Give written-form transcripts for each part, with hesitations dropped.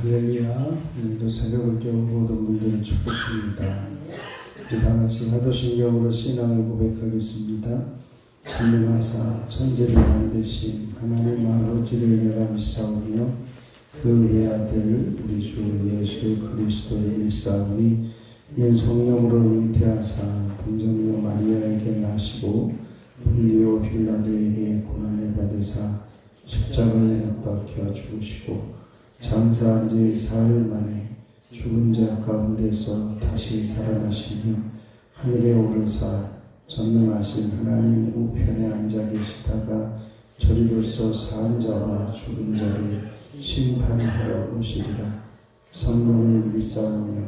할렐루야. 오늘도 새벽을 깨운 모든 분들을 축복합니다. 우리 다같이 사도신경으로 신앙을 고백하겠습니다. 전능하사 천지를 만드신 하나님 아버지를 내가 믿사오며 그 외아들 우리 주 예수 그리스도를 믿사오니 이는 성령으로 잉태하사 동정녀 마리아에게 나시고 본디오 빌라도에게 고난을 받으사 십자가에 못 박혀 죽으시고 장사한 지 사흘 만에 죽은 자 가운데서 다시 살아나시며 하늘에 오르사 전능하신 하나님 우편에 앉아 계시다가 저리로서 사한 자와 죽은 자를 심판하러 오시리라. 성령을 믿사오며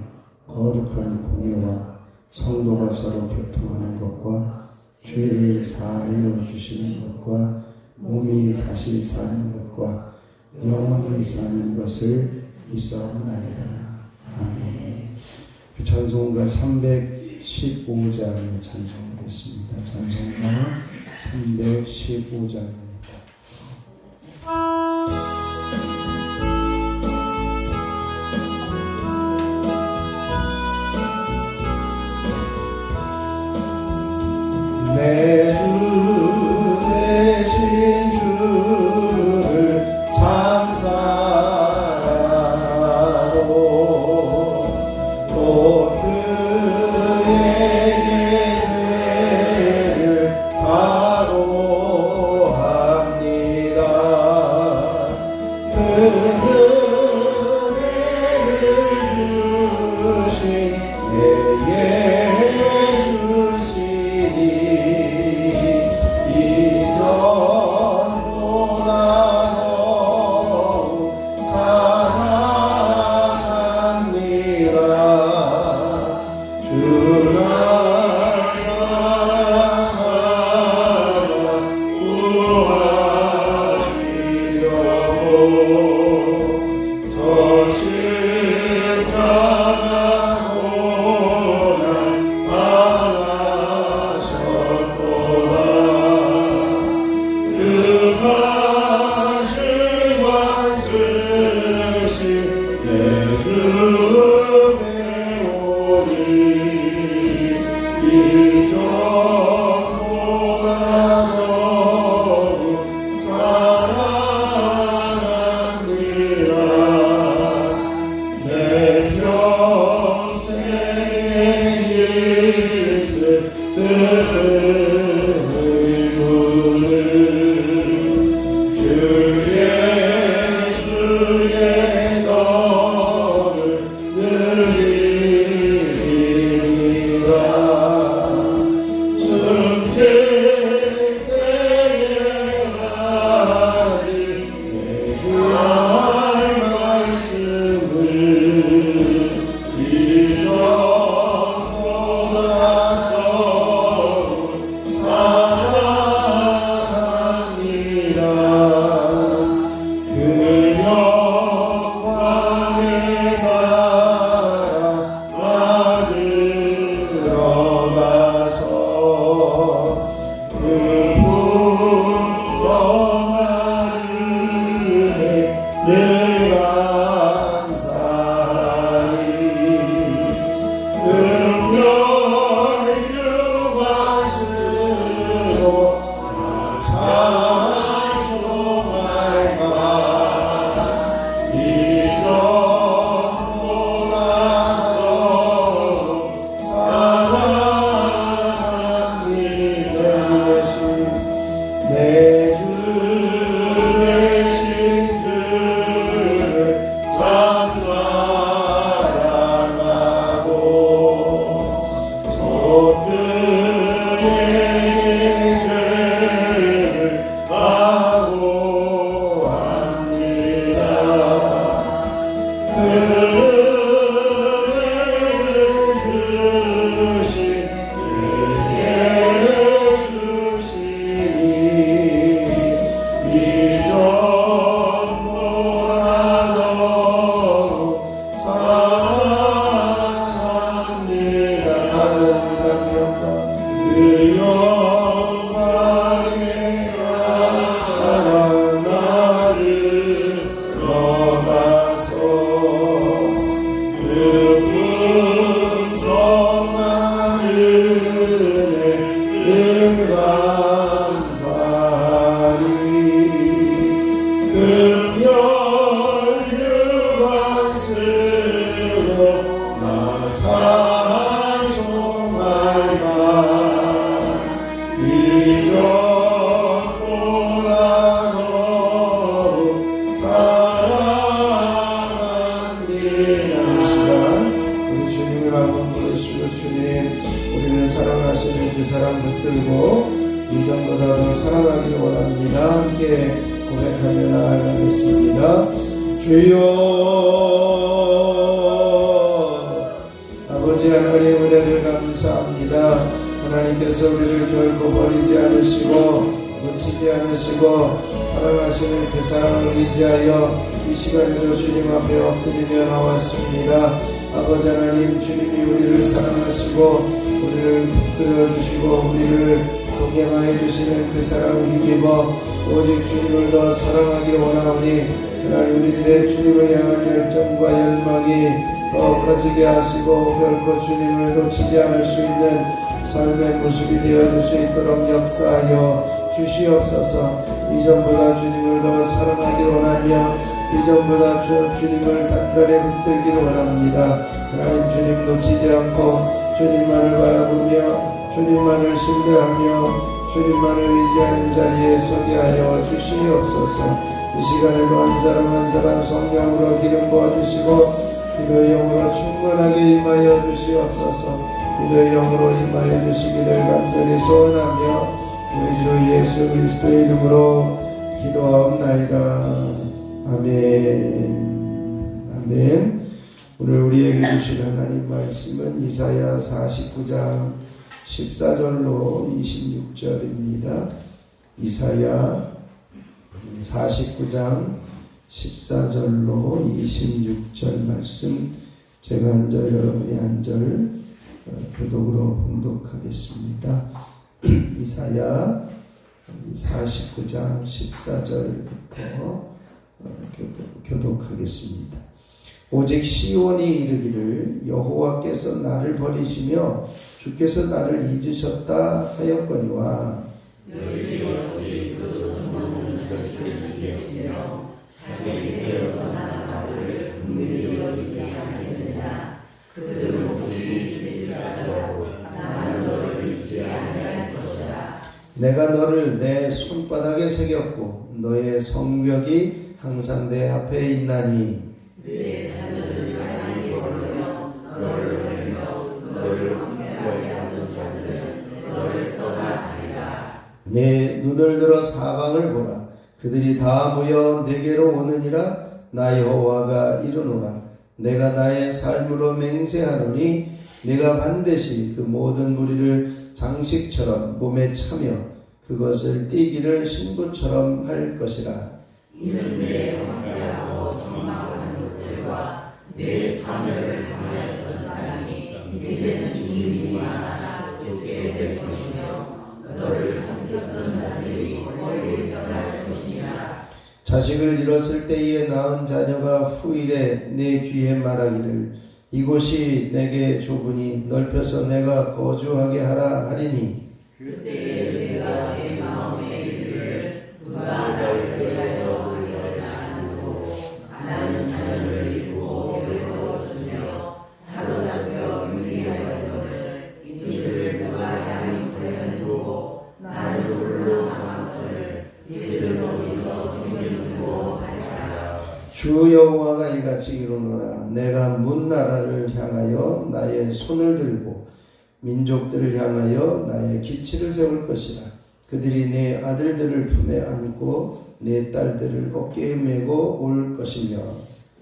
거룩한 공예와 성도가 서로 교통하는 것과 죄를 사하여 주시는 것과 몸이 다시 사는 것과 영원히 사는 것을 믿사옵나이다. 아멘. 찬송가 315장 찬송하겠습니다. 찬송가 315장입니다. 내 주 대신 주를 참 사랑하고 또 그에게 죄를 바로합니다. 그 은혜를 주신 내 예수시니 이전보다 더욱 사랑합니다. 주를 사랑하자 구하시려고 저 십자가 고난 당하셨도다. 그 가시관 쓰신 내 주의 오니 이전보다 더욱 사랑합니다. 내 평생의 일을 의무를 주의 덕을 늘리리라. 숨질 때에까지 내주할 말씀을 이전보다 더욱 사랑합니다. 그 영광의 나라 받으러 가서 그 풍성한 은혜 늘 감사히 금멸유관스로 나 찬송할까. 이전보다 더욱 사랑합니다. 내 주 대신 주를 우리를 사랑하시는 그 사랑 붙들고 이전보다 더 사랑하기를 원합니다. 함께 고백하며 나아가겠습니다. 주여 아버지 하나님 은혜를 감사합니다. 하나님께서 우리를 결코 버리지 않으시고 놓치지 않으시고 사랑하시는 그 사랑을 의지하여 이 시간에도 주님 앞에 엎드리며 나왔습니다. 아버지 하나님, 주님이 우리를 사랑하시고 우리를 붙들어 주시고 우리를 동행하여 주시는 그 사랑을 힘입어 오직 주님을 더 사랑하기 원하오니 하나님, 우리들의 주님을 향한 열정과 열망이 더 커지게 하시고 결코 주님을 놓치지 않을 수 있는 삶의 모습이 되어줄 수 있도록 역사하여 주시옵소서. 이전보다 주님을 더 사랑하기를 원하며 이전보다 주님을 단단히 붙들기를 원합니다. 하나님, 주님 놓치지 않고 주님만을 바라보며 주님만을 신뢰하며 주님만을 의지하는 자리에 서게 하여 주시옵소서. 이 시간에도 한 사람 한 사람 성령으로 기름 부어주시고 기도의 영으로 충만하게 임하여 주시옵소서. 기도의 영으로 임하여 주시기를 간절히 소원하며 우리 주 예수 그리스도의 이름으로 기도하옵나이다. 아멘. 아멘. 오늘 우리에게 주신 하나님 말씀은 이사야 49장 14절로 26절입니다. 이사야 49장 14절로 26절 말씀, 제가 한 절 여러분이 한 절 교독으로 봉독하겠습니다. 이사야 49장 14절부터 교독하겠습니다. 오직 시온이 이르기를 여호와께서 나를 버리시며 주께서 나를 잊으셨다 하였거니와 너희 어찌 그 성령을 잊으시며 자기 되어서 나를 분명히 여기지 않겠느냐. 그들은 혹시 잊으시라도 나는 너를 잊지 아니할 것이라. 내가 너를 내 손바닥에 새겼고 너의 성벽이 항상 내 앞에 있나니 내 자녀를 많이 버리며 너를 버리며 너를 황폐하게 하는 자들은 너를 떠나가리라. 내 눈을 들어 사방을 보라. 그들이 다 모여 내게로 오느니라. 나 여호와가 이르노라. 내가 나의 삶으로 맹세하노니 내가 반드시 그 모든 무리를 장식처럼 몸에 차며 그것을 띠기를 신부처럼 할 것이라. 이는 내 황폐하고 정망한 것들과 내 파멸을 당하였던 땅이 이제는 주님이 하나 죽게 될 것이며 너를 삼켰던 자들이 멀리 떠날 것이라. 자식을 잃었을 때에 낳은 자녀가 후일에 내 귀에 말하기를 이곳이 내게 좁으니 넓혀서 내가 거주하게 하라 하리니 그때 내가 내 마음에 이르기를 누가 나를 위하여 하리라. 나는 자녀를 잃고 외로웠으며 사로잡혀 유리하였거늘 이들을 누가 양육하여 두고 나를 홀로 남았거늘 이들은 어디서 숨겨두고 하리라. 주 여호와가 이같이 이르노라. 내가 문 나라를 향하여 나의 손을 들고 민족들을 향하여 나의 기치를 세울 것이라. 그들이 내 아들들을 품에 안고 내 딸들을 어깨에 메고 올 것이며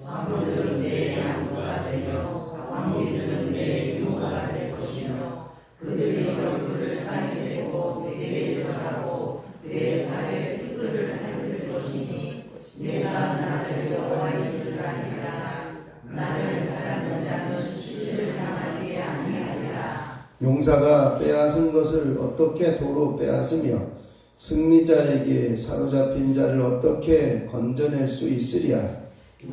왕들은 내 양구가 되며 왕비들은 내 유모가 될 것이며 그들이 얼굴을 땅에 대고 내게 절하고 내 발에 티끌을 핥을 것이니 내가 나를 여호와인 줄 아니라. 나를 바라는 자는 수치를 당하지 아니하리라. 용사가 빼앗은 것을 어떻게 도로 빼앗으며 승리자에게 사로잡힌 자를 어떻게 건져낼 수 있으랴.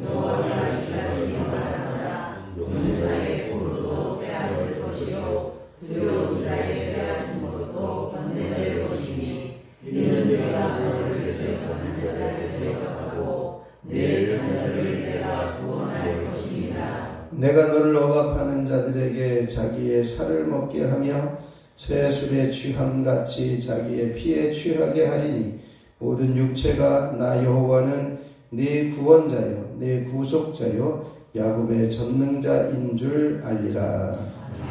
여호와가 이같이 말하노라. 용사의 포로도 빼앗을 것이요 두려운 자의 빼앗은 것도 건져낼 것이니 이는 내가 너를 대적하는 자를 대적하고 내 자녀를 내가 구원할 것이니라. 내가 너를 억압하는 자들에게 자기의 살을 먹게 하며 새술에 취함같이 자기의 피에 취하게 하리니 모든 육체가 나 여호와는 네 구원자요 네 구속자요 야곱의 전능자인 줄 알리라.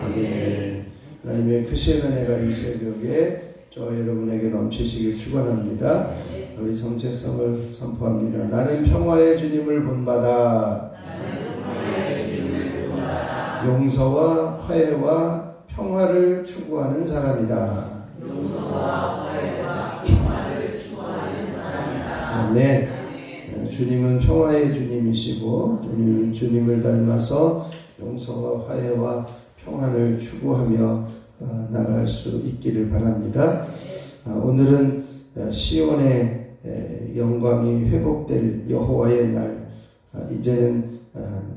아멘. 하나님의 크신 은혜가 이 새벽에 저 여러분에게 넘치시길 축원합니다. 우리 정체성을 선포합니다. 나는 평화의 주님을 본받아. 용서와 화해와 평화를 추구하는 사람이다. 아멘. 주님은 평화의 주님이시고 주님을 닮아서 용서와 화해와 평안을 추구하며 나갈 수 있기를 바랍니다. 오늘은 시온의 영광이 회복될 여호와의 날, 이제는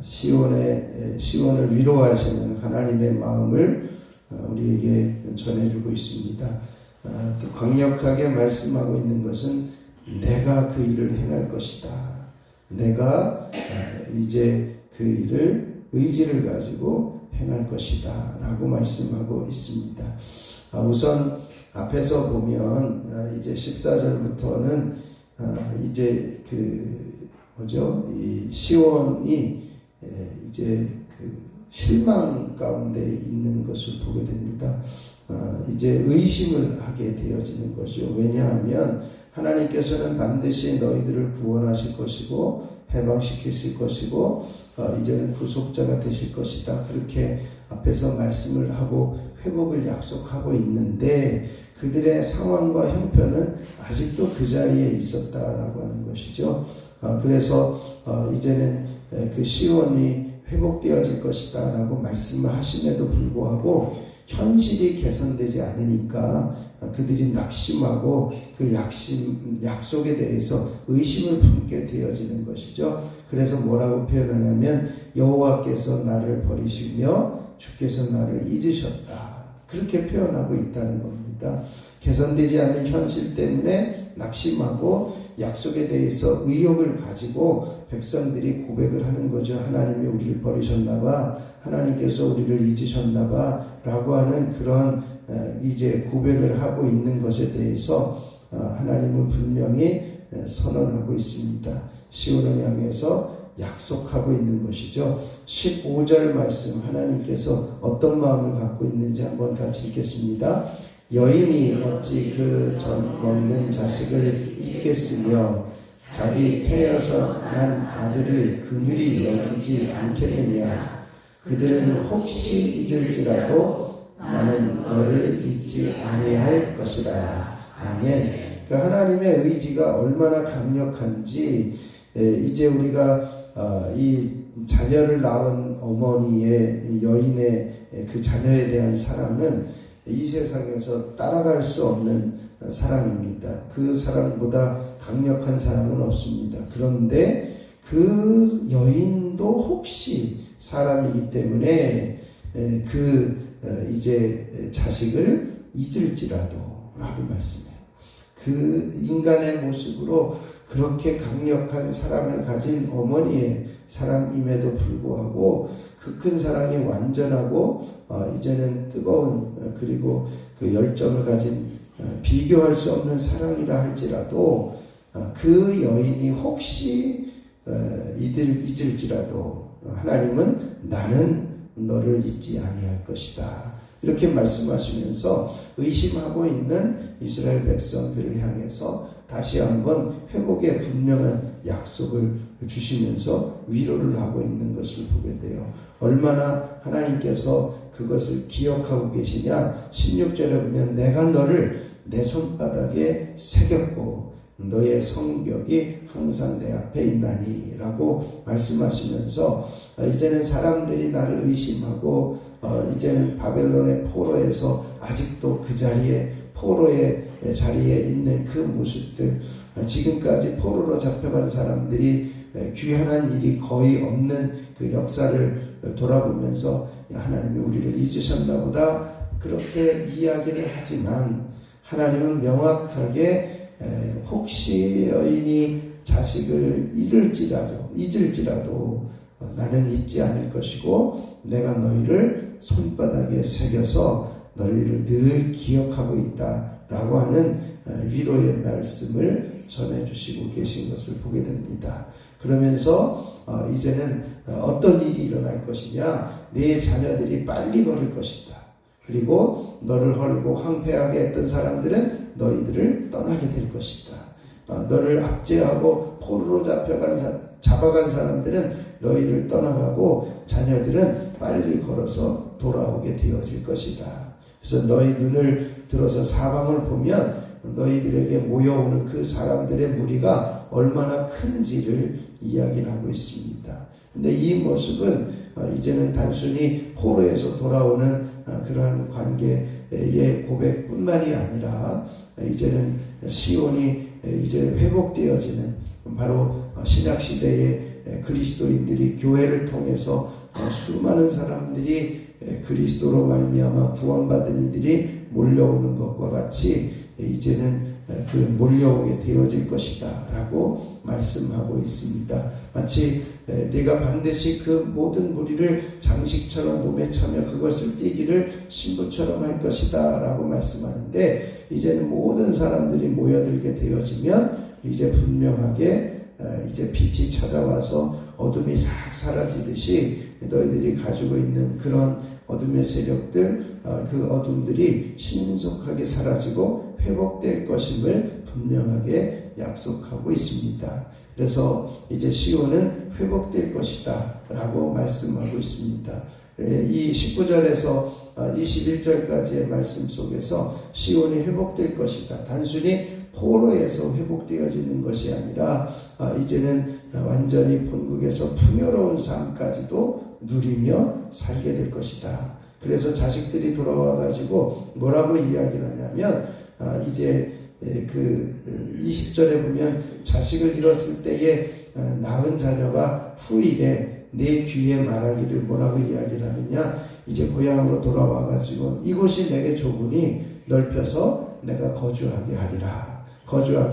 시온을 위로하시는 하나님의 마음을 우리에게 전해주고 있습니다. 또 강력하게 말씀하고 있는 것은 내가 그 일을 행할 것이다. 내가 이제 그 일을 의지를 가지고 행할 것이다 라고 말씀하고 있습니다. 우선 앞에서 보면 이제 14절부터는 이제 이 시온이 이제 실망 가운데 있는 것을 보게 됩니다. 이제 의심을 하게 되어지는 거죠. 왜냐하면 하나님께서는 반드시 너희들을 구원하실 것이고 해방시키실 것이고 이제는 구속자가 되실 것이다. 그렇게 앞에서 말씀을 하고 회복을 약속하고 있는데 그들의 상황과 형편은 아직도 그 자리에 있었다라고 하는 것이죠. 그래서 이제는 그 시온이 회복되어질 것이다 라고 말씀을 하심에도 불구하고 현실이 개선되지 않으니까 그들이 낙심하고 그 약속에 대해서 의심을 품게 되어지는 것이죠. 그래서 뭐라고 표현하냐면 여호와께서 나를 버리시며 주께서 나를 잊으셨다. 그렇게 표현하고 있다는 겁니다. 개선되지 않는 현실 때문에 낙심하고 약속에 대해서 의욕을 가지고 백성들이 고백을 하는 거죠. 하나님이 우리를 버리셨나봐, 하나님께서 우리를 잊으셨나봐 라고 하는 그런 이제 고백을 하고 있는 것에 대해서 하나님은 분명히 선언하고 있습니다. 시온을 향해서 약속하고 있는 것이죠. 15절 말씀, 하나님께서 어떤 마음을 갖고 있는지 한번 같이 읽겠습니다. 여인이 어찌 그 젖 먹는 자식을 잊겠으며 자기 태여서 난 아들을 긍휼히 여기지 않겠느냐. 그들은 혹시 잊을지라도 나는 너를 잊지 아니할 것이라. 아멘. 그 하나님의 의지가 얼마나 강력한지 이제 우리가 이 자녀를 낳은 어머니의 여인의 그 자녀에 대한 사랑은 이 세상에서 따라갈 수 없는 사랑입니다. 그 사랑보다 강력한 사랑은 없습니다. 그런데 그 여인도 혹시 사람이기 때문에 이제 자식을 잊을지라도 라고 말씀해요. 그 인간의 모습으로 그렇게 강력한 사랑을 가진 어머니의 사랑임에도 불구하고 그 큰 사랑이 완전하고 이제는 뜨거운 그리고 그 열정을 가진 비교할 수 없는 사랑이라 할지라도 그 여인이 혹시 잊을지라도 하나님은 나는 너를 잊지 아니할 것이다. 이렇게 말씀하시면서 의심하고 있는 이스라엘 백성들을 향해서 다시 한번 회복의 분명한 약속을 주시면서 위로를 하고 있는 것을 보게 돼요. 얼마나 하나님께서 그것을 기억하고 계시냐. 16절에 보면 내가 너를 내 손바닥에 새겼고 너의 성벽이 항상 내 앞에 있나니 라고 말씀하시면서 이제는 사람들이 나를 의심하고 이제는 바벨론의 포로에서 아직도 그 자리에 포로의 자리에 있는 그 모습들, 지금까지 포로로 잡혀간 사람들이 귀환한 일이 거의 없는 그 역사를 돌아보면서 하나님이 우리를 잊으셨나 보다 그렇게 이야기를 하지만 하나님은 명확하게 혹시 여인이 자식을 잊을지라도 나는 잊지 않을 것이고 내가 너희를 손바닥에 새겨서 너희를 늘 기억하고 있다 라고 하는 위로의 말씀을 전해주시고 계신 것을 보게 됩니다. 그러면서 이제는 어떤 일이 일어날 것이냐. 내 자녀들이 빨리 걸을 것이다. 그리고 너를 헐고 황폐하게 했던 사람들은 너희들을 떠나게 될 것이다. 너를 압제하고 포로로 잡아간 사람들은 너희를 떠나가고 자녀들은 빨리 걸어서 돌아오게 되어질 것이다. 그래서 너희 눈을 들어서 사방을 보면 너희들에게 모여오는 그 사람들의 무리가 얼마나 큰지를 이야기를 하고 있습니다. 근데 이 모습은 이제는 단순히 포로에서 돌아오는 그러한 관계의 고백뿐만이 아니라 이제는 시온이 이제 회복되어지는 바로 신약시대의 그리스도인들이 교회를 통해서 수많은 사람들이 그리스도로 말미암아 구원받은 이들이 몰려오는 것과 같이 이제는 그 몰려오게 되어질 것이다 라고 말씀하고 있습니다. 마치 네가 반드시 그 모든 무리를 장식처럼 몸에 차며 그것을 띠기를 신부처럼 할 것이다 라고 말씀하는데, 이제는 모든 사람들이 모여들게 되어지면 이제 분명하게 이제 빛이 찾아와서 어둠이 싹 사라지듯이 너희들이 가지고 있는 그런 어둠의 세력들, 그 어둠들이 신속하게 사라지고 회복될 것임을 분명하게 약속하고 있습니다. 그래서 이제 시온은 회복될 것이다 라고 말씀하고 있습니다. 이 19절에서 21절까지의 말씀 속에서 시온이 회복될 것이다, 단순히 포로에서 회복되어지는 것이 아니라 이제는 완전히 본국에서 풍요로운 삶까지도 누리며 살게 될 것이다. 그래서 자식들이 돌아와 가지고 뭐라고 이야기를 하냐면 이제 그 20절에 보면 자식을 잃었을 때에 낳은 자녀가 후일에 내 귀에 말하기를 뭐라고 이야기를 하느냐, 이제 고향으로 돌아와 가지고 이곳이 내게 좁으니 넓혀서 내가 거주하게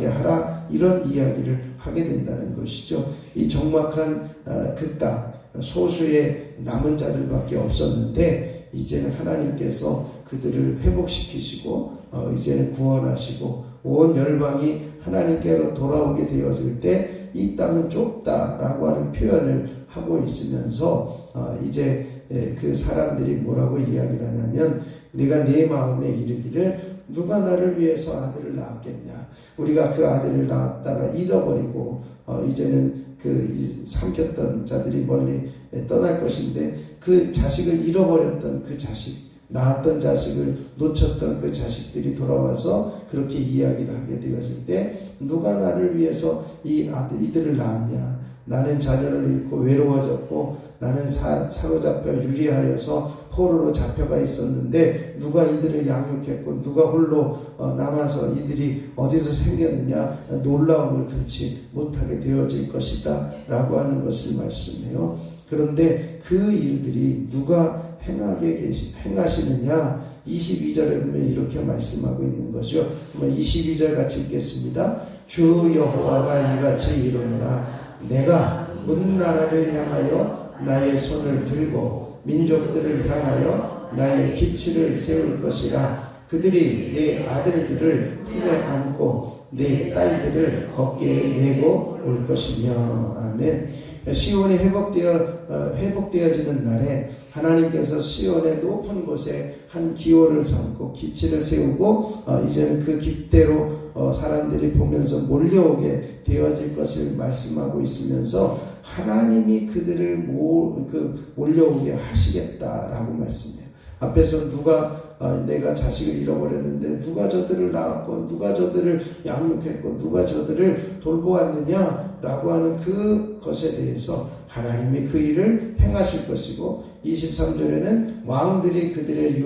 하라, 이런 이야기를 하게 된다는 것이죠. 이 적막한 그 땅, 소수의 남은 자들밖에 없었는데 이제는 하나님께서 그들을 회복시키시고 이제는 구원하시고 온 열방이 하나님께로 돌아오게 되어질 때 이 땅은 좁다라고 하는 표현을 하고 있으면서 이제 그 사람들이 뭐라고 이야기를 하냐면, 네가 네 마음에 이르기를 누가 나를 위해서 아들을 낳았겠냐, 우리가 그 아들을 낳았다가 잃어버리고 이제는 그 삼켰던 자들이 멀리 떠날 것인데, 그 자식을 잃어버렸던 그 자식, 낳았던 자식을 놓쳤던 그 자식들이 돌아와서 그렇게 이야기를 하게 되어질 때, 누가 나를 위해서 이들을 낳았냐, 나는 자녀를 잃고 외로워졌고 나는 사로잡혀 유리하여서 포로로 잡혀가 있었는데 누가 이들을 양육했고 누가 홀로 남아서 이들이 어디서 생겼느냐, 놀라움을 금치 못하게 되어질 것이다 라고 하는 것을 말씀해요. 그런데 그 일들이 누가 행하시느냐, 22절에 보면 이렇게 말씀하고 있는 거죠. 22절 같이 읽겠습니다. 주 여호와가 이같이 이르노라, 내가 문 나라를 향하여 나의 손을 들고 민족들을 향하여 나의 기치를 세울 것이라. 그들이 내 아들들을 품에 안고 내 딸들을 어깨에 메고 올 것이며. 아멘. 시온이 회복되어지는 날에 하나님께서 시온의 높은 곳에 한 기호를 삼고 기치를 세우고 이제는 그 깃대로 사람들이 보면서 몰려오게 되어질 것을 말씀하고 있으면서 하나님이 그들을 몰려오게 하시겠다라고 말씀해요. 앞에서 누가 내가 자식을 잃어버렸는데 누가 저들을 낳았고 누가 저들을 양육했고 누가 저들을 돌보았느냐 라고 하는 그것에 대해서 하나님이 그 일을 행하실 것이고, 23절에는 왕들이 그들의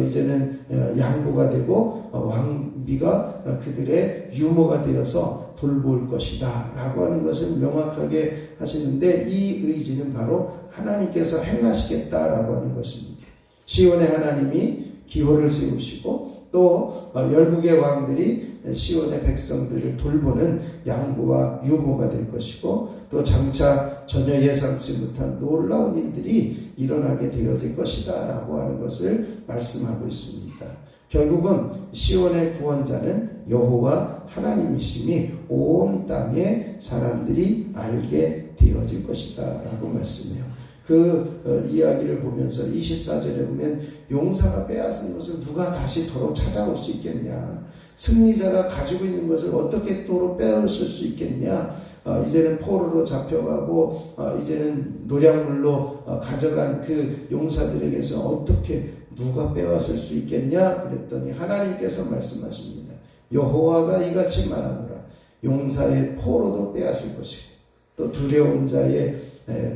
이제는 양보가 되고 왕비가 그들의 유모가 되어서 돌볼 것이다 라고 하는 것을 명확하게 하시는데, 이 의지는 바로 하나님께서 행하시겠다라고 하는 것입니다. 시온의 하나님이 기호를 세우시고 또 열국의 왕들이 시온의 백성들을 돌보는 양보와 유모가 될 것이고, 또 장차 전혀 예상치 못한 놀라운 일들이 일어나게 되어질 것이다 라고 하는 것을 말씀하고 있습니다. 결국은 시온의 구원자는 여호와 하나님이심이 온 땅의 사람들이 알게 되어질 것이다 라고 말씀해요. 이야기를 보면서 24절에 보면 용사가 빼앗은 것을 누가 다시 도로 찾아올 수 있겠냐, 승리자가 가지고 있는 것을 어떻게 도로 빼앗을 수 있겠냐, 이제는 포로로 잡혀가고 이제는 노략물로 가져간 그 용사들에게서 어떻게 누가 빼앗을 수 있겠냐 그랬더니 하나님께서 말씀하십니다. 여호와가 이같이 말하노라. 용사의 포로도 빼앗을 것이고 또 두려운 자의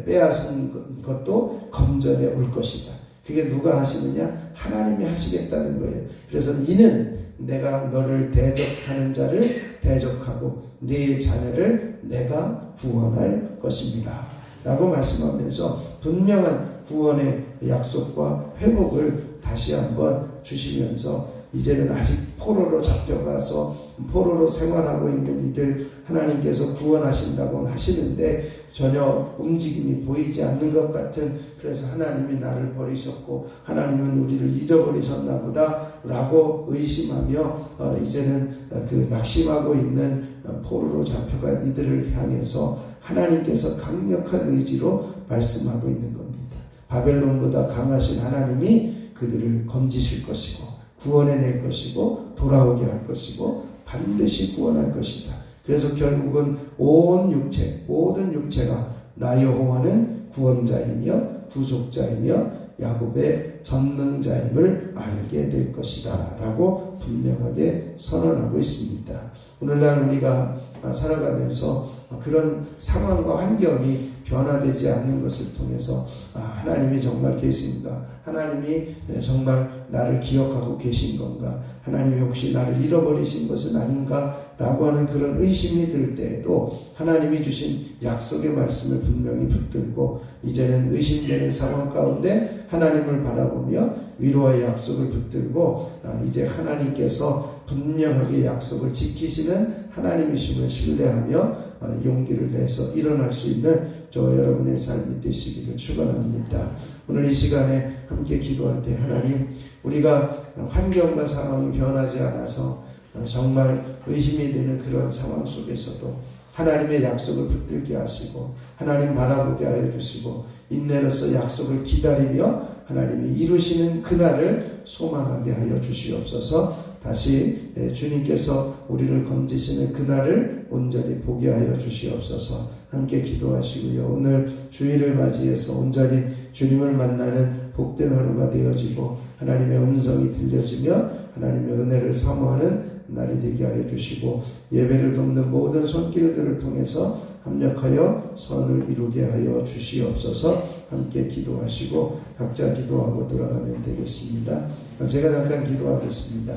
빼앗은 것도 건전해 올 것이다. 그게 누가 하시느냐? 하나님이 하시겠다는 거예요. 그래서 이는 내가 너를 대적하는 자를 대적하고 네 자녀를 내가 구원할 것입니다 라고 말씀하면서 분명한 구원의 약속과 회복을 다시 한번 주시면서 이제는 아직 포로로 잡혀가서 포로로 생활하고 있는 이들 하나님께서 구원하신다고 하시는데 전혀 움직임이 보이지 않는 것 같은, 그래서 하나님이 나를 버리셨고 하나님은 우리를 잊어버리셨나 보다 라고 의심하며 이제는 그 낙심하고 있는 포로로 잡혀간 이들을 향해서 하나님께서 강력한 의지로 말씀하고 있는 겁니다. 바벨론보다 강하신 하나님이 그들을 건지실 것이고 구원해낼 것이고 돌아오게 할 것이고 반드시 구원할 것이다. 그래서 결국은 온 육체, 모든 육체가 나 여호와는 구원자이며 구속자이며 야곱의 전능자임을 알게 될 것이다 라고 분명하게 선언하고 있습니다. 오늘날 우리가 살아가면서 그런 상황과 환경이 변화되지 않는 것을 통해서 하나님이 정말 계신가? 하나님이 정말 나를 기억하고 계신 건가? 하나님이 혹시 나를 잃어버리신 것은 아닌가? 라고 하는 그런 의심이 들 때에도 하나님이 주신 약속의 말씀을 분명히 붙들고 이제는 의심되는 상황 가운데 하나님을 바라보며 위로와 약속을 붙들고 이제 하나님께서 분명하게 약속을 지키시는 하나님이심을 신뢰하며 용기를 내서 일어날 수 있는 저와 여러분의 삶이 되시기를 축원합니다. 오늘 이 시간에 함께 기도할 때 하나님, 우리가 환경과 상황이 변하지 않아서 정말 의심이 되는 그런 상황 속에서도 하나님의 약속을 붙들게 하시고 하나님 바라보게 하여 주시고 인내로서 약속을 기다리며 하나님이 이루시는 그날을 소망하게 하여 주시옵소서. 다시 주님께서 우리를 건지시는 그날을 온전히 보게 하여 주시옵소서. 함께 기도하시고요. 오늘 주일을 맞이해서 온전히 주님을 만나는 복된 하루가 되어지고 하나님의 음성이 들려지며 하나님의 은혜를 사모하는 날이 되게 하여 주시고 예배를 돕는 모든 손길들을 통해서 합력하여 선을 이루게 하여 주시옵소서. 함께 기도하시고 각자 기도하고 돌아가면 되겠습니다. 제가 잠깐 기도하겠습니다.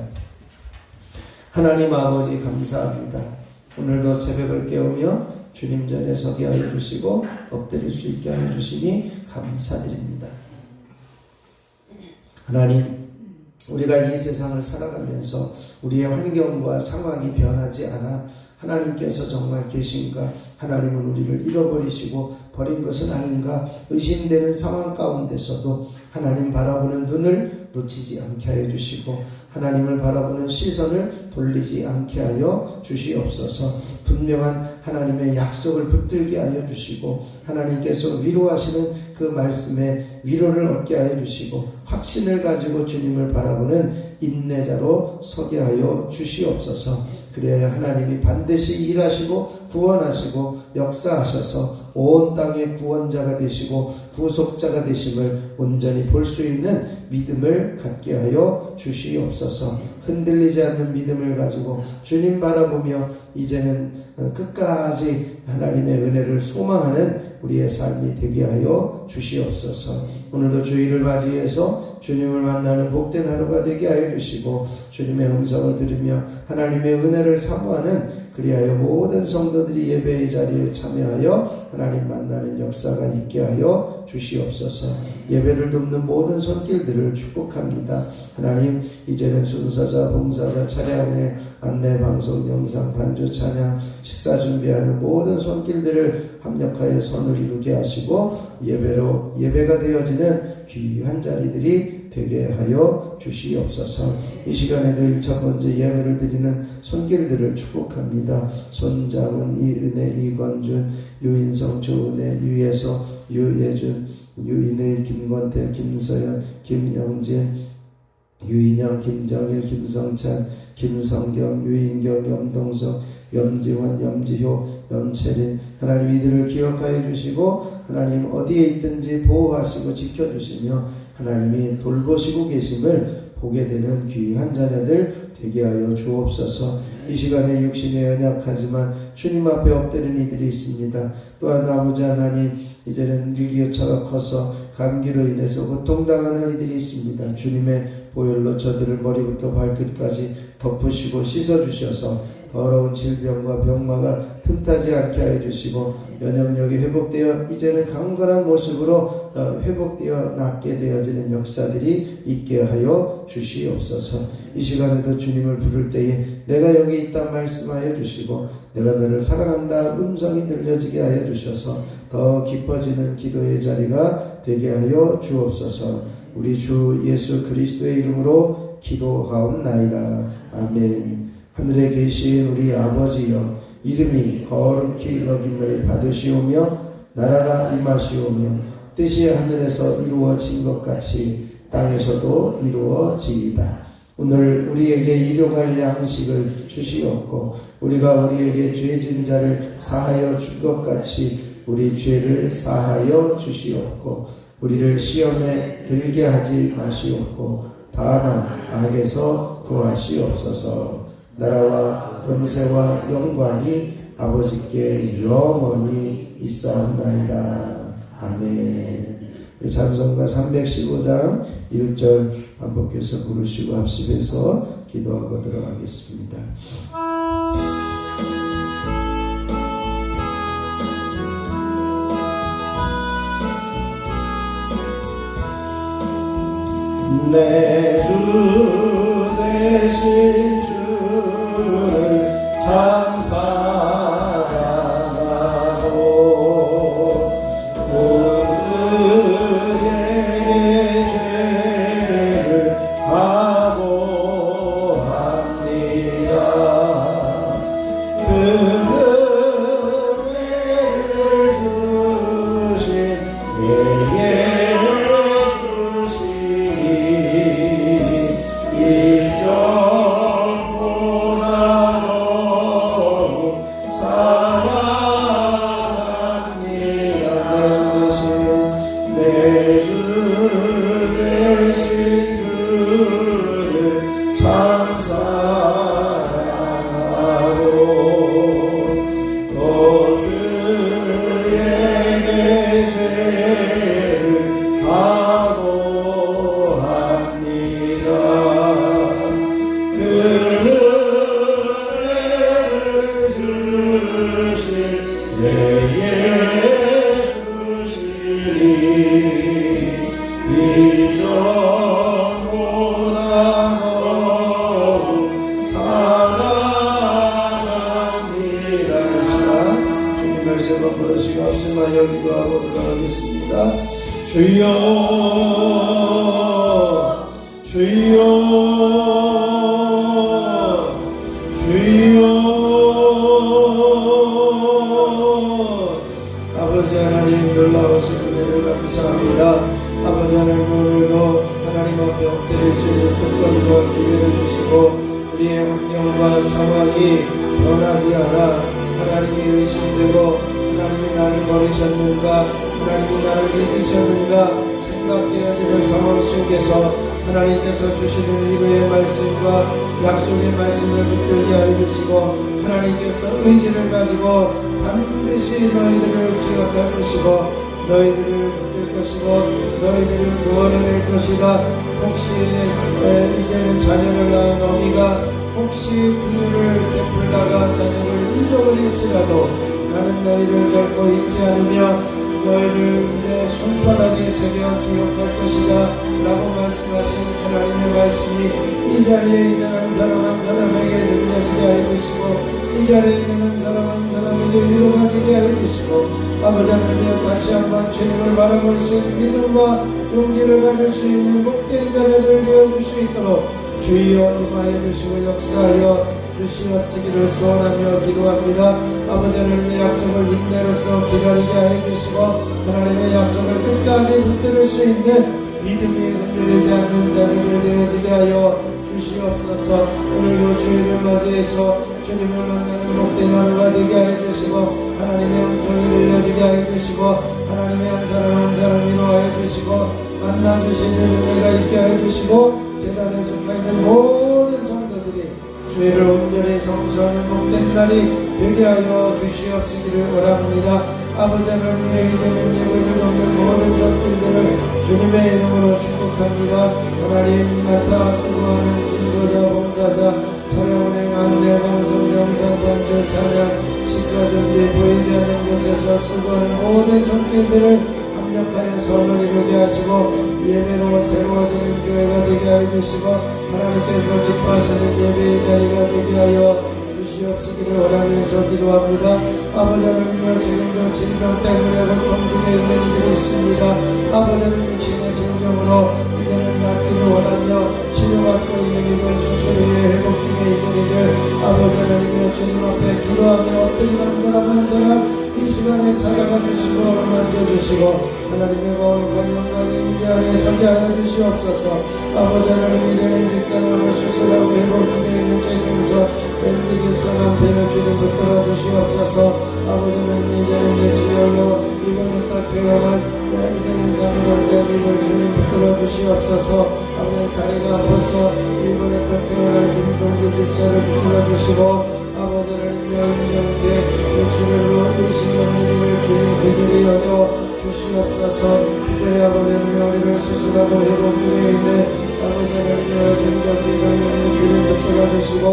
하나님 아버지 감사합니다. 오늘도 새벽을 깨우며 주님 전에 서게 하여 주시고 엎드릴 수 있게 하여 주시니 감사드립니다. 하나님, 우리가 이 세상을 살아가면서 우리의 환경과 상황이 변하지 않아 하나님께서 정말 계신가? 하나님은 우리를 잃어버리시고 버린 것은 아닌가? 의심되는 상황 가운데서도 하나님 바라보는 눈을 놓치지 않게 하여 주시고 하나님을 바라보는 시선을 돌리지 않게 하여 주시옵소서. 분명한 하나님의 약속을 붙들게 하여 주시고 하나님께서 위로하시는 그 말씀에 위로를 얻게 하여 주시고 확신을 가지고 주님을 바라보는 인내자로 서게 하여 주시옵소서. 그래야 하나님이 반드시 일하시고 구원하시고 역사하셔서 온 땅의 구원자가 되시고 구속자가 되심을 온전히 볼 수 있는 믿음을 갖게 하여 주시옵소서. 흔들리지 않는 믿음을 가지고 주님 바라보며 이제는 끝까지 하나님의 은혜를 소망하는 우리의 삶이 되게 하여 주시옵소서. 오늘도 주일을 맞이해서 주님을 만나는 복된 하루가 되게 하여 주시고 주님의 음성을 들으며 하나님의 은혜를 사모하는 그리하여 모든 성도들이 예배의 자리에 참여하여 하나님 만나는 역사가 있게 하여 주시옵소서. 예배를 돕는 모든 손길들을 축복합니다. 하나님, 이제는 순서자, 봉사자, 차례원의 안내방송, 영상, 반주, 찬양, 식사 준비하는 모든 손길들을 합력하여 선을 이루게 하시고 예배가 되어지는 귀한 자리들이 되게 하여 주시옵소서. 이 시간에도 1차 번째 예배를 드리는 손길들을 축복합니다. 손자문, 이은혜, 이건준, 유인성, 조은혜, 유예서, 유예준, 유인의, 김권태, 김서연, 김영진, 유인영, 김정일, 김성찬, 김성경, 유인경, 염동석, 염지원, 염지효, 염채린, 하나님 이들을 기억하여 주시고 하나님 어디에 있든지 보호하시고 지켜주시며 하나님이 돌보시고 계심을 보게 되는 귀한 자녀들 되게 하여 주옵소서. 이 시간에 육신에 연약하지만 주님 앞에 엎드린 이들이 있습니다. 또한 아버지 하나님, 이제는 일기요차가 커서 감기로 인해서 고통당하는 이들이 있습니다. 주님의 보혈로 저들을 머리부터 발끝까지 덮으시고 씻어주셔서 더러운 질병과 병마가 틈타지 않게 하여 주시고 면역력이 회복되어 이제는 강건한 모습으로 회복되어 낫게 되어지는 역사들이 있게 하여 주시옵소서. 이 시간에도 주님을 부를 때에 내가 여기 있다 말씀하여 주시고 내가 너를 사랑한다 음성이 들려지게 하여 주셔서 더 깊어지는 기도의 자리가 되게 하여 주옵소서. 우리 주 예수 그리스도의 이름으로 기도하옵나이다. 아멘. 하늘에 계신 우리 아버지여, 이름이 거룩히 여김을 받으시오며 나라가 임하시오며 뜻이 하늘에서 이루어진 것 같이 땅에서도 이루어지이다. 오늘 우리에게 일용할 양식을 주시옵고 우리가 우리에게 죄진 자를 사하여 줄 것 같이 우리 죄를 사하여 주시옵고 우리를 시험에 들게 하지 마시옵고 다만 악에서 구하시옵소서. 나라와 권세와 영광이 아버지께 영원히 있사옵나이다. 아멘. 찬송가 315장 1절 반복해서 부르시고 합심해서 기도하고 들어가겠습니다. 내 주 되신 주를 참 사랑하고 그에게 죄를 하고합니다. 그 은혜를 주신 내게 주여 주여 주여 아버지 하나님 놀라우신 은혜를 감사합니다. 아버지 하나님 오늘도 하나님 앞에 엎드릴 수 있는 특권과 기회를 주시고 우리의 환경과 상황이 변하지 않아 하나님이 의심되고 하나님이 나를 버리셨는가 하나님이 나를 잊으셨는가 생각되어지는 상황 속에서 하나님께서 주시는 위로의 말씀과 약속의 말씀을 붙들게 하여 주시고 하나님께서 의지를 가지고 반드시 너희들을 기억할 것이고 너희들을 붙들 것이고 너희들을 구원해낼 것이다. 혹시 이제는 자녀를 낳은 어미가 혹시 부모를 베풀다가 자녀를 잊어버릴지라도 나는 너희를 결코 잊지 않으며 너희를 내 손바닥에 새겨 기억할 것이다 라고 말씀하신 하나님의 말씀이 이 자리에 있는 한 사람 한 사람에게 들려지게 해주시고 이 자리에 있는 한 사람 한 사람에게 위로가 되게 해주시고 아버지 하나님 다시 한번 주님을 바라볼 수 있는 믿음과 용기를 가질 수 있는 복된 자녀들 되어줄 수 있도록 주여 임하여 주시고 역사하여 주시옵시기를 소원하며 기도합니다. 아버지 하나님의 약속을 인내로서 기다리게 하여 주시고 하나님의 약속을 끝까지 붙들 수 있는 믿음이 흔들리지 않는 자녀들 되어지게 하여 주시옵소서. 오늘도 주일을 맞이해서 주님을 만나는 복된 하루가 되게 하여 주시고 하나님의 음성이 들려지게 하여 주시고 하나님의 한 사람 한 사람 위로하여 주시고 만나주시는 은혜가 있게 하여 주시고 제단에 속하있는 모든 성도들이 주의를 온전히 성수하는 복된 날이 되게 하여 주시옵시기를 원합니다. 아버지 하나님의 이제는 예배를 돕는 모든 성도들을 주님의 이름으로 축복합니다. 하나님 맡아 수고하는 순서자 봉사자 촬영 운행 안내 방송 영상 반주 찬양 식사 준비 보이지 않는 곳에서 수고하는 모든 성도들을 합력하여 선을 이루게 하시고 예배로 새로워지는 교회가 되게 하여 주시고 하나님께서 기뻐하시는 예배의 자리가 되게 하여 주시옵시기를 원하면서 기도합니다. 아버지 하나님여 지금도 질병 때문에 고통 중에 있는 이들이 있습니다. 아버지 하나님 육신의 질병으로 이제는 낫기를 원하며 치료받고 있는 이들 수술 후에 회복 중에 있는 이들 아버지 하나님여 주님 앞에 기도하며 엎드린 한 사람 한 사람 이 시간에 찾아가 주시고 어루만져 주시고 하나님의 거룩한 영광 임재 안에 서게 하여 주시옵소서. 아버지 하나님 이제는 직장으로 수술하고 회복 중에 있는 죄중에서 왠지 주소 남편을 주님 붙들어 주시옵소서. 아버지 하나님 이제는 뇌출혈로 입원했다 퇴원한 이제는 장정된 입을 주님 붙들어 주시옵소서. 아버지 다리가 아파서 입원했다 퇴원한 김동기 집사를 붙들어 주시고 아버지 하나님 영영태 뇌출혈로 의심없는 주님 그들이 여겨 주시옵소서. 특별히 아버지 하나님 우리를 수술하고 회복 중에 있는 아버지 하나님 김덕기 장로님 주님 붙들어 주시고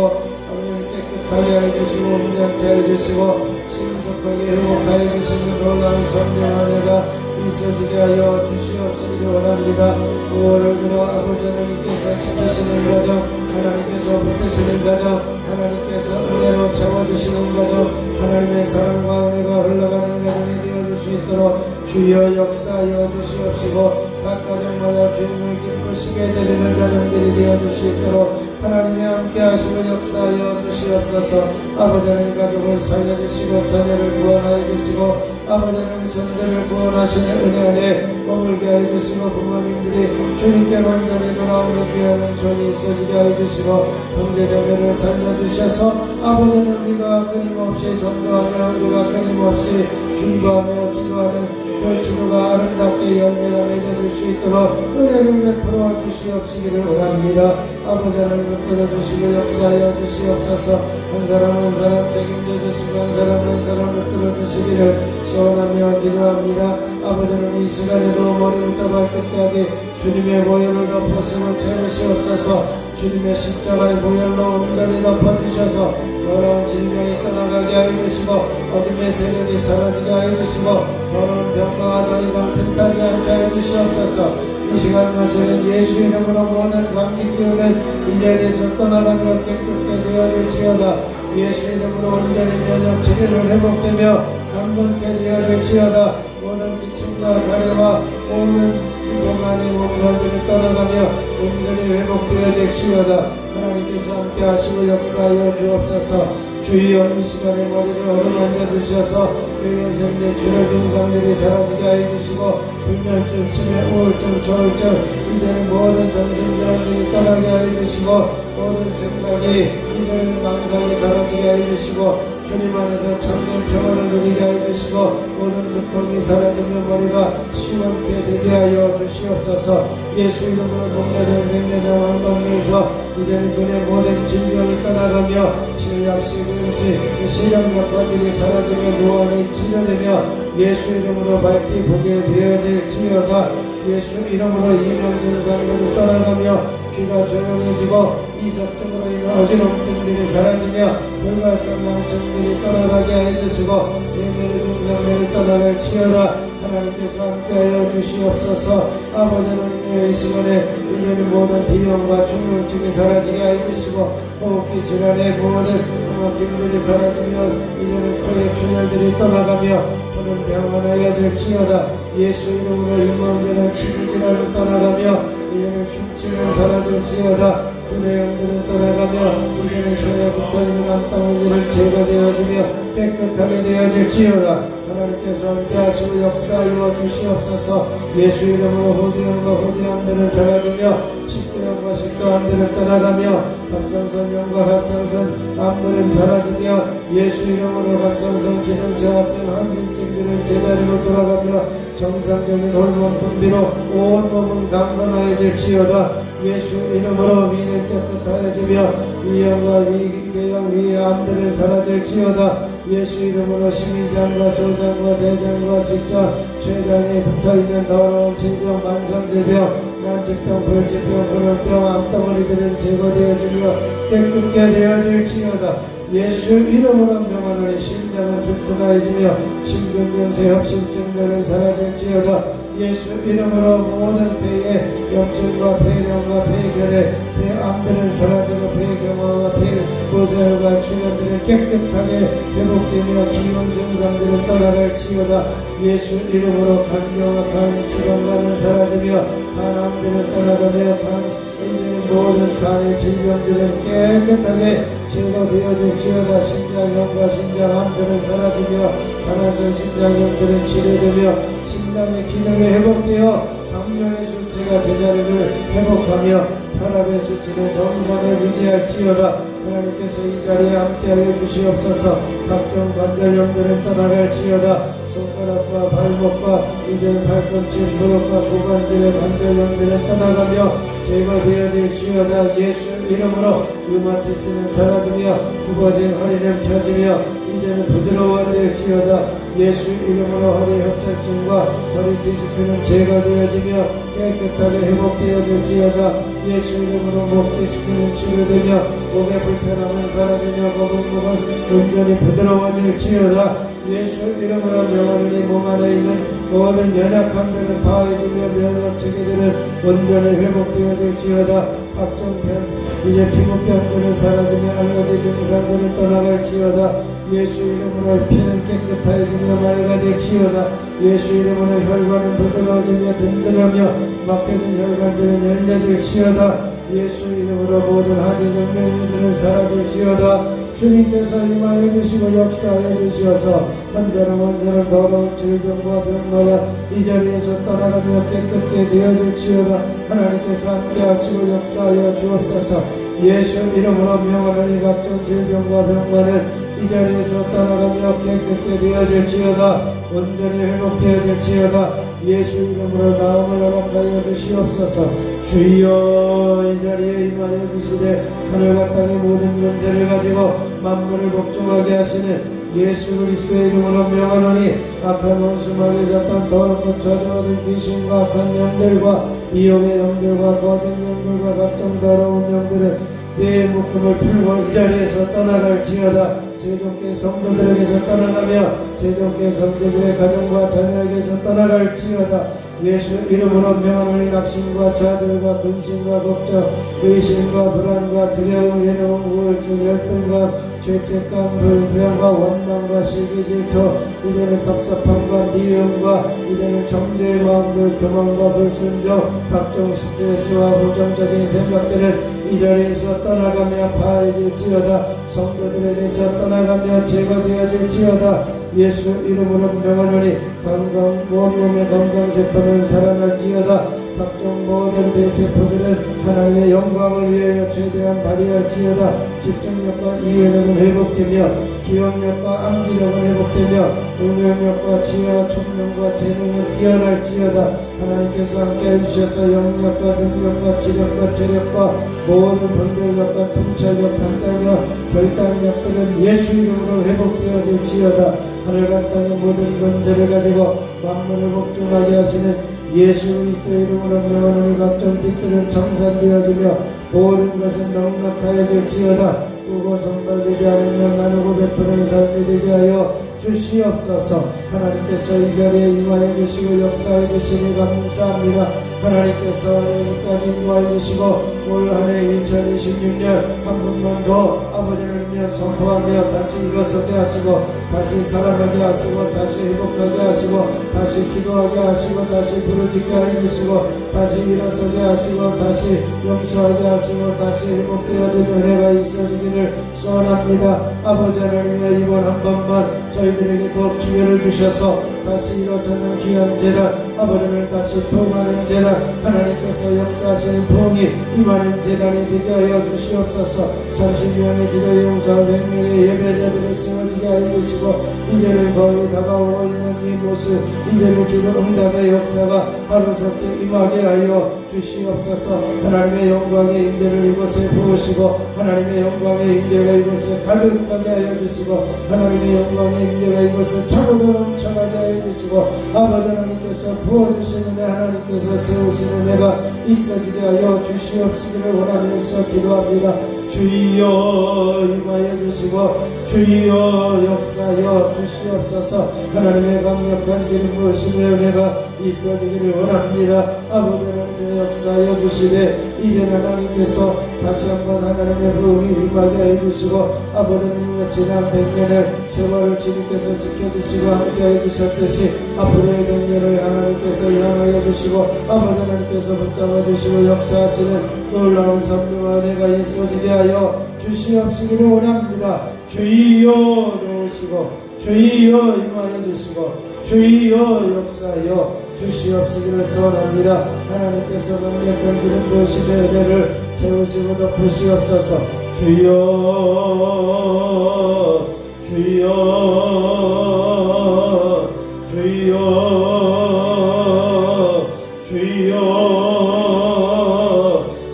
아버지 깨끗하게 해주시고 온전케 해주시고 신속하게 회복하여 주시는 놀라운 성령 안에가 있어지게 하여 주시옵시기를 원합니다. 5월을 들어 아버지 하나님께서 찾으시는 가정 하나님께서 붙드시는 가정 하나님께서 은혜로 채워주시는 가정 하나님의 사랑과 은혜가 흘러가는 가정이 되어줄 수 있도록 주여 역사하여 주시옵시고 각 가정마다 주님을 기쁘시게 되리는 가정들이 되어줄 수 있도록 하나님이 함께 하시고 역사하여 주시옵소서. 아버지 하나님 가족을 살려주시고 자녀를 구원하여 주시고 아버지 하나님 선대를 구원하시는 은혜 안에 머물게 하여 주시고 부모님들이 주님께 온전히 돌아오는 귀한 영촌이 있어지게 하여 주시고 형제자매를 살려주셔서 아버지 하나님 우리가 끊임없이 전도하며 우리가 끊임없이 준거하며 기도하는 그 기도가 아름답게 열매가 맺어질 수 있도록 은혜를 베풀어 주시옵시기를 원합니다. 아버지 하나님 붙들어 주시고 역사하여 주시옵소서. 한 사람 한 사람 책임져 주시고 한 사람 한 사람 붙들어 주시기를 소원하며 기도합니다. 아버지 하나님 이 시간에도 머리부터 발끝까지 주님의 보혈을 덮으시고 채우시옵소서. 주님의 십자가의 보혈로 온전히 덮어주셔서 더러운 질병이 떠나가게 하여 주시고 어둠의 세력이 사라지게 하여 주시고 더러운 병과가 더 이상 틈타지 않게 하여 주시옵소서. 이 시간 나서는 예수 이름으로 모든 감기 기운은 이 자리에서 떠나가며 깨끗게 되어질지어다. 예수 이름으로 온전히 면역 체계를 회복되며 강건케 되어질지어다. 모든 기침과 가래와 모든 몸만의 몸살들이 떠나가며 온전히 회복되어질지어다. 하나님께서 함께 하시고 역사하여 주옵소서. 주여 이 시간에 머리를 어루만져 주셔서 뇌에서 뇌출혈 증상들이 사라지게 하여 주시고 불면증, 치매, 우울증, 조울증 이제는 모든 정신질환들이 떠나게 하여 주시고 모든 생각이 이제는 망상이 사라지게 하여 주시고 주님 안에서 참된 평안을 누리게 하여 주시고 모든 두통이 사라지며 머리가 시원케 되게 하여 주시옵소서. 예수 이름으로 동네전 백내전 왕방에서 이제는 눈의 모든 질병이 떠나가며 실약, 시근시, 시력약과들이 사라지며 노안이 치료되며 예수 이름으로 밝히 보게 되어질지어다. 예수 이름으로 이명 증상들이 떠나가며 귀가 조용해지고 이석증으로 인한 어지럼증들이 사라지며 불발성 망증들이 떠나가게 하여 주시고 뇌의 증상들이 떠나갈지어다. 하나님께서 함께하여 주시옵소서. 아버지 하나님의 이 시간에 이제는 모든 비염과 중염증이 사라지게 해주시고 호흡기 질환의 모든 힘들이 사라지며 이제는 코의 출혈들이 떠나가며 코는 평안하여 될지어다. 예수 이름으로 잇몸되는 치부질환은 떠나가며 이제는 충치는 사라질지어다. 두뇌 영들은 떠나가며 이제는 혀에 붙어있는 암덩이들은 제거되어지며 깨끗하게 되어질지어다. 하나님께서 함께하시고 역사하여 주시옵소서. 예수 이름으로 후두염과 후두암들은 사라지며 식도염과 식도암들은 떠나가며 갑상선염과 갑상선 암들은 사라지며 예수 이름으로 갑상선 기능저하증 항진증들은 제자리로 돌아가며 정상적인 호르몬 분비로 온 몸은 강건하여질지어다. 예수 이름으로 위는 깨끗하여지며 위염과 위궤양 위암들은 사라질지어다. 예수 이름으로 심의장과 소장과 대장과 직장 췌장에 붙어있는 더러운 질병 만성질병 난치병 불치병 혈혈병 암덩어리들은 제거되어지며 깨끗게 되어질지어다. 예수 이름으로 명하노니 심장은 튼튼하여지며 심근경색 협심증들은 사라질지어다. 예수 이름으로 모든 폐의 염증과 폐렴과 폐결의 폐암들은 사라지고 폐경화와 폐고사혈과 출혈들은 깨끗하게 회복되며 기운 증상들은 떠나갈지어다. 예수 이름으로 간경과 간 지방간은 사라지며 간암들은 떠나가며 이제는 모든 간의 질병들은 깨끗하게 제거되어질지어다. 심장염과 심장암들은 사라지며 간화성 심장염들은 치료되며 심장의 기능이 회복되어 당뇨의 수치가 제자리를 회복하며 혈압의 수치는 정상을 유지할지어다. 하나님께서 이 자리에 함께하여 주시옵소서. 각종 관절염들은 떠나갈지어다. 손가락과 발목과 이제는 발꿈치 무릎과 고관절의 관절염들은 떠나가며 제거되어질지어다. 예수 이름으로 류마티스는 사라지며 굽어진 허리는 펴지며 이제는 부드러워질지어다. 예수 이름으로 허리 협착증과 허리 디스크는 제거되어지며 깨끗하게 회복되어질지어다. 예수 이름으로 목 디스크는 치료되며 목의 불편함은 사라지며 거북목은 온전히 부드러워질지어다. 예수 이름으로 명하노니 몸 안에 있는 모든 연약함들은 파해지며 면역 체계들은 온전히 회복되어질지어다. 각종 이제 피부병들은 사라지며 알러지 증상들은 떠나갈지어다. 예수 이름으로 피는 깨끗해지며 맑아질지어다. 예수 이름으로 혈관은 부드러워지며 든든하며 막혀진 혈관들은 열려질지어다. 예수 이름으로 모든 하지적 면류들은 사라질지어다. 주님께서 임하여 주시고 역사하여 주시어서 한 사람 한 사람 더러운 질병과 병마가 이 자리에서 떠나가며 깨끗게 되어질지어다. 하나님께서 함께하시고 역사하여 주옵소서. 예수 이름으로 명하노니 각종 질병과 병마는 이 자리에서 떠나가며 깨끗게 되어질지어다. 온전히 회복되어질지어다. 예수 이름으로 나음을 허락하여 주시옵소서. 주여 이 자리에 임하여 주시되 하늘과 땅의 모든 권세를 가지고 만물을 복종하게 하시는 예수 그리스도의 이름으로 명하노니 악한 원수마귀 잡단 더럽고 저주받은 귀신과 악한 영들과 미혹의 영들과 거짓 영들과 각종 더러운 영들은 내 묶음을 풀고 이 자리에서 떠나갈지어다. 세종께 성도들에게서 떠나가며 세종께 성도들의 가정과 자녀에게서 떠나갈지어다. 예수 이름으로 명하노니 낙심과 좌절과 근심과 걱정 의심과 불안과 두려움 외로움 우울증 열등감 죄책감 불평과 원망과 시기 질투 이제는 섭섭함과 미움과 이제는 정죄의 마음들 교만과 불순종 각종 스트레스와 부정적인 생각들은 이 자리에서 떠나가며 파해질지어다. 성도들에게서 떠나가며 제거되어질지어다. 예수 이름으로 명하노니 건강 온몸의 건강세포는 살아날지어다. 각종 모든 뇌세포들은 하나님의 영광을 위하여 최대한 발휘할지어다. 집중력과 이해력은 회복되며 기억력과 암기력은 회복되며 응용력과 지혜와 총명과 재능은 뛰어날지어다. 하나님께서 함께 해주셔서 영력과 능력과 지력과 체력과 모든 분별력과 통찰력 판단력 결단력들은 예수 이름으로 회복되어질지어다. 하늘과 땅의 모든 권세를 가지고 만물을 복종하게 하시는 예수 그리스도의 이름으로 명하노니 각종 빛들은 청산되어지며 모든 것은 넉넉하여질지어다. 꾸고 선발되지 않으며 나누고 베푸는 삶이 되게 하여 주시옵소서. 하나님께서 이 자리에 임하여 주시고 역사해 주시니 감사합니다. 하나님께서 여기까지 인도하여 주시고 올 한해 2026년 한 분만 더 아버지를 위해 선포하며 다시 일어서게 하시고 다시 살아나게 하시고 다시 회복하게 하시고 다시 기도하게 하시고 다시 부르짖게 해주시고 다시 일어서게 하시고 다시 용서하게 하시고 다시 회복되어진 은혜가 있어지기를 소원합니다. 아버지 하나님의 이번 한 번만 저희들에게 더 기회를 주셔서 다시 일어서는 귀한 재단, 아버지를 다시 부흥하는 재단, 하나님께서 역사하시는 부흥이 임하는 재단이 되게 하여 주시옵소서. 30명의 기도 용사 100명의 예배자들을 세워지게 하여 주시고 이제는 거의 다가오고 있는 이 모습, 이제는 기도 응답의 역사가 하루속히 임하게 하여 주시옵소서. 하나님의 영광의 임재를 이곳에 부으시고 하나님의 영광의 임재가 이곳에 가득하게 하여 주시고 하나님의 영광의 임재가 이곳에 차고도 넘쳐가게 하여 주시고 아버지 하나님께서 부어주시는 애, 하나님께서 세우시는 애가 있어지게 하여 주시옵시기를 원하면서 기도합니다. 주여 임하여 주시고 주여 역사하여 주시옵소서. 하나님의 강력한 기름 부으심의 은혜가 있어지기를 원합니다. 아버지 하나님의 역사하여 주시되 이제는 하나님께서 다시 한번 하나님의 부흥이 임하게 해주시고 아버지 하나님의 지난 100년의 세월을 주님께서 지켜주시고 함께해 주셨듯이 앞으로의 100년을 하나님께서 향하여 주시고 아버지 하나님께서 붙잡아 주시고 역사하시는 놀라운 섭리와 은혜가 있어지게 하여 주시옵시기를 원합니다. 주여 도우시고 주여 임하여 주시고 주여 역사하여 주시옵시기를 소원합니다. 하나님께서 강력한 기름 부으심의 은혜를 채우시고 덮으시옵소서. 주여 주여 주여 주여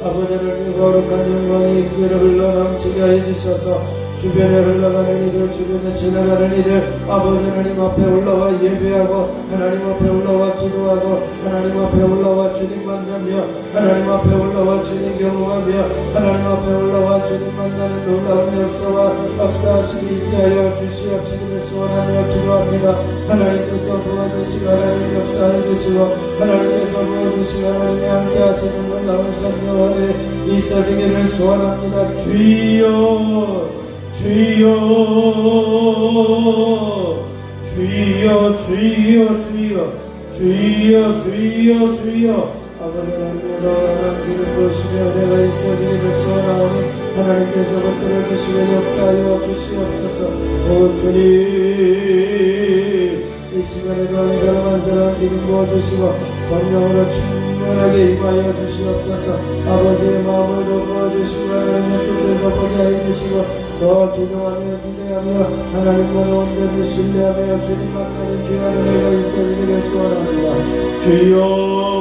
아버지 하나님의 거룩한 영광의 임재를 흘러넘치게 해주셔서 주변에 흘러가는 이들, 주변에 지나가는 이들 아버지 하나님 앞에 올라와 예배하고 하나님 앞에 올라와 기도하고 하나님 앞에 올라와 주님 만나며 하나님 앞에 올라와 주님 경험하며 하나님 앞에 올라와 주님 만나는 놀라운 역사와 역사하심이 있게 하여 주시옵시기를 소원하며 기도합니다. 하나님께서 부어주시고 하나님 역사해 주시고 하나님께서 부어주시고 하나님이 함께 하시는 놀라운 섭리와 은혜 있어지기를 소원합니다. 주여 주여 주여 주여 주여 주여 주여 주여 아버지 하나님의 너한 길을 보시며 내가 있어지기를 소원하오니 하나님께서 붙들어 주시고 역사하여 주시옵소서. 오 주님 이 시간에도 한 사람 한 사람 기름 부어주시고 성령으로 충만하게 임하여 주시옵소서. 아버지의 마음을 덮어주시고 하나님의 뜻을 덮게 하여 주시고 더 기도하며 기대하며 하나님만 온전히 신뢰하며 주님 만나는 귀한 은혜가 있어지기를 소원합니다. 주여